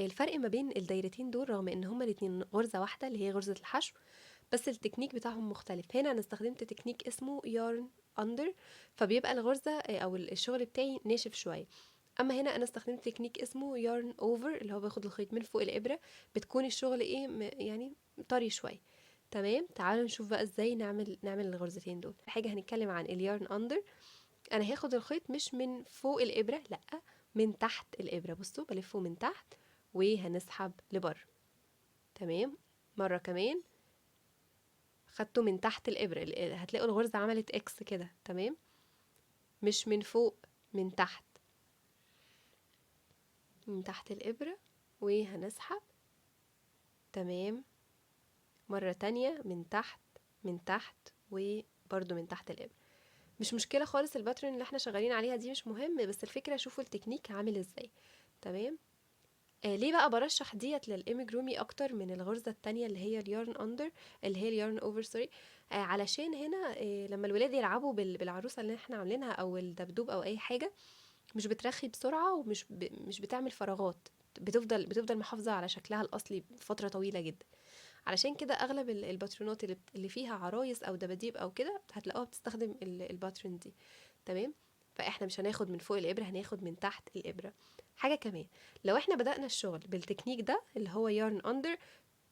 الفرق ما بين الدايرتين دول رغم ان هما الاتنين غرزة واحدة اللي هي غرزة الحشو، بس التكنيك بتاعهم مختلف. هنا انا استخدمت تكنيك اسمه يارن اندر، فبيبقى الغرزة او الشغل بتاعي ناشف شوية. اما هنا انا استخدمت تكنيك اسمه يارن اوفر اللي هو باخد الخيط من فوق الابرة، بتكون الشغل ايه يعني طري شوية. تمام، تعالوا نشوف بقى ازاي نعمل الغرزتين دول. حاجة هنتكلم عن اليارن اندر. انا هاخد الخيط مش من فوق الابرة، لا، من تحت الابرة. بصوا بلفه من تحت وهنسحب لبره. تمام، مرة كمان خدته من تحت الابرة، هتلاقوا الغرزة عملت اكس كده. تمام، مش من فوق، من تحت، من تحت الابرة وهنسحب. تمام، مرة تانية من تحت، من تحت وبرضو من تحت الابرة. مش مشكلة خالص، الباترن اللي احنا شغالين عليها دي مش مهم، بس الفكرة شوفوا التكنيك عامل ازاي. تمام. ليه بقى برشح ديت للإيميجرومي اكتر من الغرزة التانية اللي هي اليارن اندر، اللي هي اليارن اوفر سوري؟ علشان هنا لما الولاد يلعبوا بالعروسة اللي احنا عاملينها او الدبدوب او اي حاجة، مش بترخي بسرعة ومش مش بتعمل فراغات، بتفضل محافظة على شكلها الأصلي فترة طويلة جدا. علشان كده أغلب الباترونات اللي فيها عرايس أو دباديب أو كده هتلاقوها بتستخدم الباترون دي. تمام، فاحنا مش هناخد من فوق الإبرة، هناخد من تحت الإبرة. حاجة كمان، لو احنا بدأنا الشغل بالتكنيك ده اللي هو يارن أندر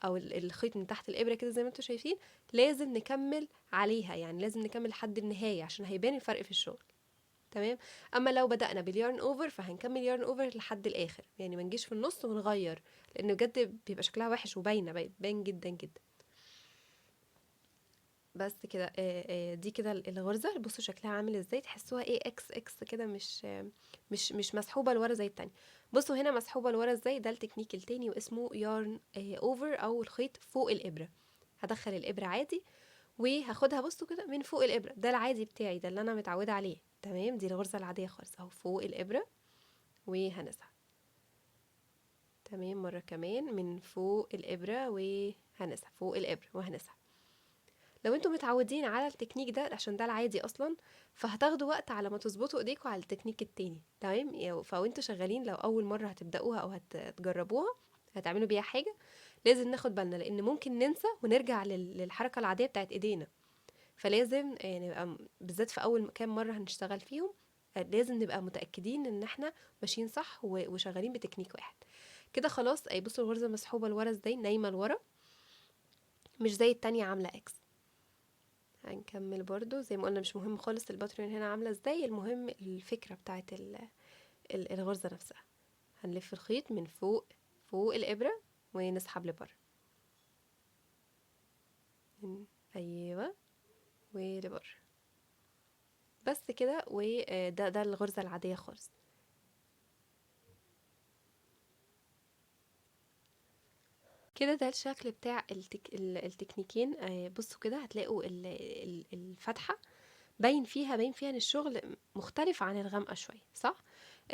او الخيط من تحت الابره كده زي ما انتم شايفين، لازم نكمل عليها، يعني لازم نكمل لحد النهايه عشان هيبان الفرق في الشغل. تمام، اما لو بدأنا باليارن اوفر فهنكمل يارن اوفر لحد الاخر، يعني ما نجيش في النص ونغير، لان بجد بيبقى شكلها وحش وباينه، باين جدا جدا. بس كده دي كده الغرزه. بصوا شكلها عامل ازاي، تحسوها ايه اكس اكس كده، مش مسحوبه لورا زي التانية. بصوا هنا مسحوبه لورا ازاي، ده التكنيك التاني واسمه يارن اوفر او الخيط فوق الابره. هدخل الابره عادي وهاخدها، بصوا كده من فوق الابره، ده العادي بتاعي، ده اللي انا متعوده عليه. تمام، دي الغرزه العاديه خالص اهو فوق الابره وهنسحب. تمام، مرة كمان من فوق الإبرة وهنسحب، فوق الإبرة وهنسحب. لو انتوا متعودين على التكنيك ده عشان ده العادي اصلا، فهتاخدوا وقت على ما تظبطوا ايديكوا على التكنيك التاني. تمام، فوانتوا شغالين لو اول مرة هتبدأوها او هتجربوها هتعملوا بيها حاجة، لازم ناخد بالنا لان ممكن ننسى ونرجع للحركة العادية بتاعت ايدينا. فلازم نبقى بالذات في اول كام مرة هنشتغل فيهم، لازم نبقى متأكدين ان احنا ماشيين صح وشغالين بتكنيك واحد. كده خلاص. اي بصوا الغرزة مسحوبة لورا ازاي، نايمة لورا، مش زي التانية عاملة اكس. هنكمل برضو زي ما قلنا، مش مهم خالص الباترن هنا عاملة ازاي، المهم الفكرة بتاعت الغرزة نفسها. هنلف الخيط من فوق، فوق الإبرة ونسحب لبره. ايوه، ولبره. بس كده، وده الغرزة العادية خالص. كده ده الشكل بتاع التكنيكين. بصوا كده هتلاقوا الفتحة باين فيها ان الشغل مختلف عن الغامقة شوية، صح؟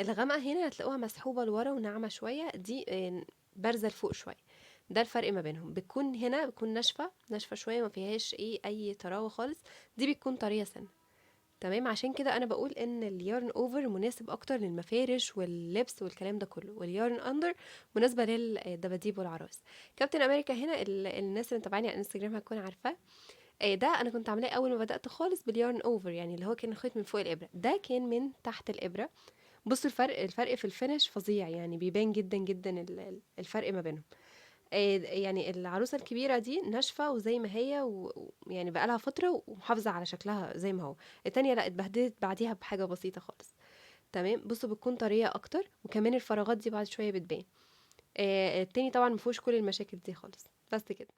الغامقة هنا هتلاقوها مسحوبة لورا وناعمة شوية، دي بارزة لفوق شوية. ده الفرق ما بينهم، بتكون هنا بتكون ناشفة شوية، ما فيهاش اي طراوة خالص. دي بتكون طرية سنة. تمام، عشان كده انا بقول ان اليارن اوفر مناسب اكتر للمفارش واللبس والكلام ده كله، واليارن اندر مناسبه للدباديب والعرايس. كابتن امريكا هنا الناس اللي متابعاني على الانستجرام هتكون عارفاه. ده انا كنت عاملاه اول ما بدات خالص باليارن اوفر، يعني اللي هو كان الخيط من فوق الابره، ده كان من تحت الابره. بصوا الفرق في الفينش فظيع، يعني بيبان جدا جدا الفرق ما بينهم. يعني العروسة الكبيرة دي ناشفة وزي ما هي، ويعني بقالها فترة ومحافظة على شكلها زي ما هو. التانية لا، اتبهدلت بعديها بحاجة بسيطة خالص. تمام، بصوا بتكون طرية اكتر، وكمان الفراغات دي بعد شوية بتبان. التاني طبعا مفيهوش كل المشاكل دي خالص. بس كده.